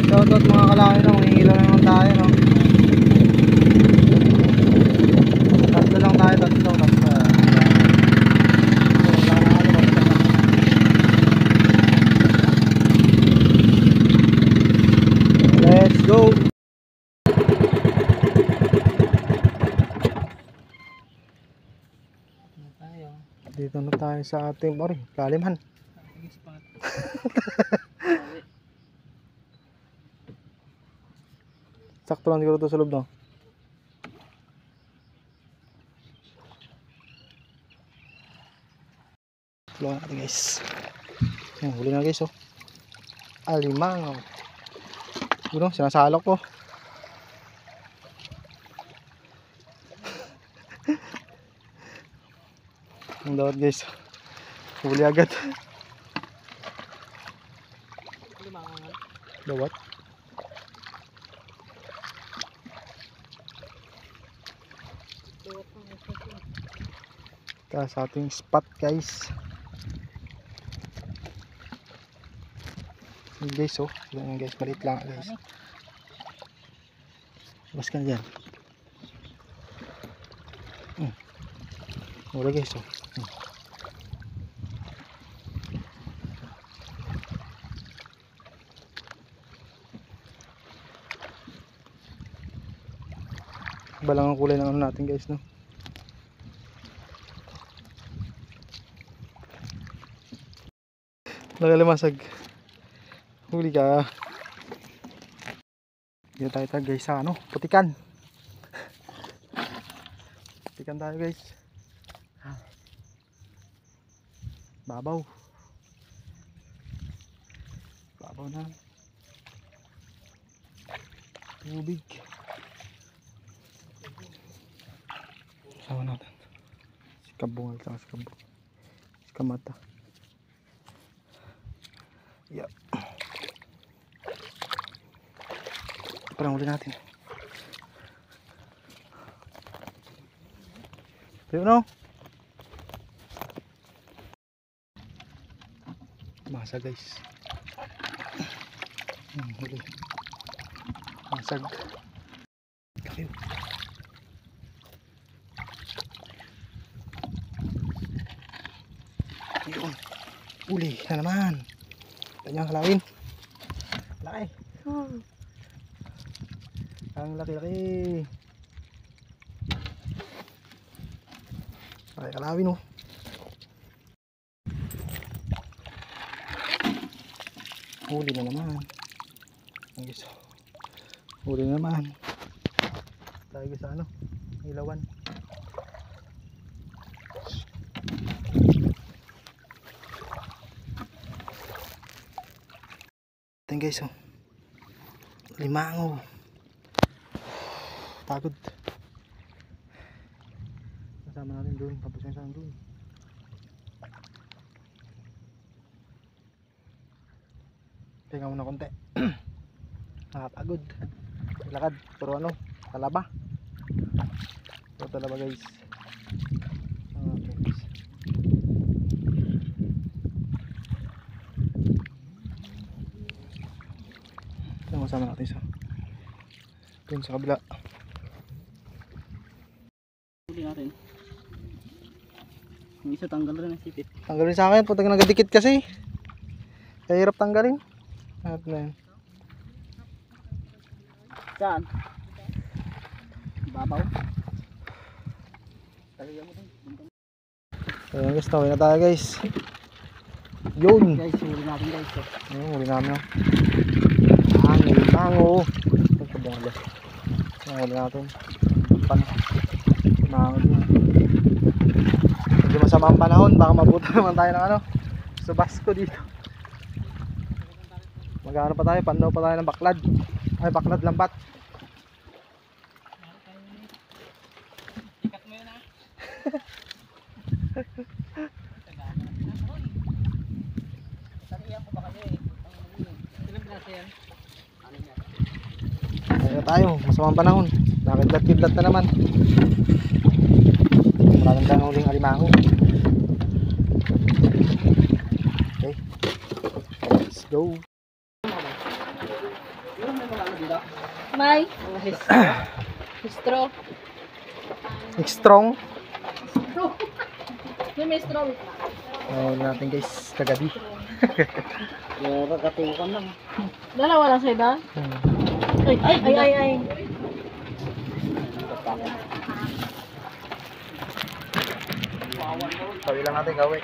Shoutout mga kalaki na, mangingilaw na naman tayo, no? Tatlo lang tayo, tatlo. Let's go! Dito na tayo sa ating kaliman. Sakto lang siguro ito sa loob, no? Slow natin guys. Yan, huli na guys, oh. Alimango. Yun, sinasalok po. Ang dawat guys. Huli agad. Dawat. Ito sa ating spot guys. Yung guys, oh. Yung guys, maliit lang guys. Labas ka na dyan. Wala guys, oh. Balang ang kulay ng ano natin guys, no? Nagalimasag. Huli ka. Dito tayo guys sa ano, putikan. Putikan tayo guys. Babaw. Babaw na. Tubig. Sama natin. Si kabungal sa kabungal. Si kamata. Yep. Parang huli natin. Ito no? Masa guys. Huli. Masag. Laki. Yun. Uli na naman. Kanyang halawin. Laki. Ang laki-laki. Ay, halawin, oh. Huli na naman. Huli na naman. Tayo sa ano? Ilawan. Ito guys, oh. Limango. Pagod. Kasama natin doon. Tapos yung saan doon. Tinga muna konti. Nakapagod. Lakad. Pero ano? Talaba. Pero talaba guys. Okay guys. Ito masama natin sa doon sa kabila. Huli natin. Yung isa tanggal rin ang sipit. Tanggalin sa akin. Punta ka nagadikit kasi. Kaya hirap tanggalin. At na yan. Saan? Babaw. Ayan guys, tawin na tayo guys. Yun guys, huli natin guys. Huli namin. Ang limango. Ito kabungal guys. Huli natin. Limango din. Hindi masama ang panahon. Baka mabuta naman tayo ng ano, Subasco dito. Mag-ano pa tayo, pandaw pa tayo ng baklad. Ay, baklad lambat. Ikat mo yun, ha? Taniyan ko ba kayo, eh? Ilang pinasa yan? Ano yan? Ayun tayo, masamang panahon. Nakidlat-kidlat na naman. Maraming tayong huling alimango. Okay, let's go. May. Straw. Strong. May straw. Nahuli natin guys, kagabi. Katukan lang. Dalawa lang sa iba? Ay. Sabi lang natin gawin.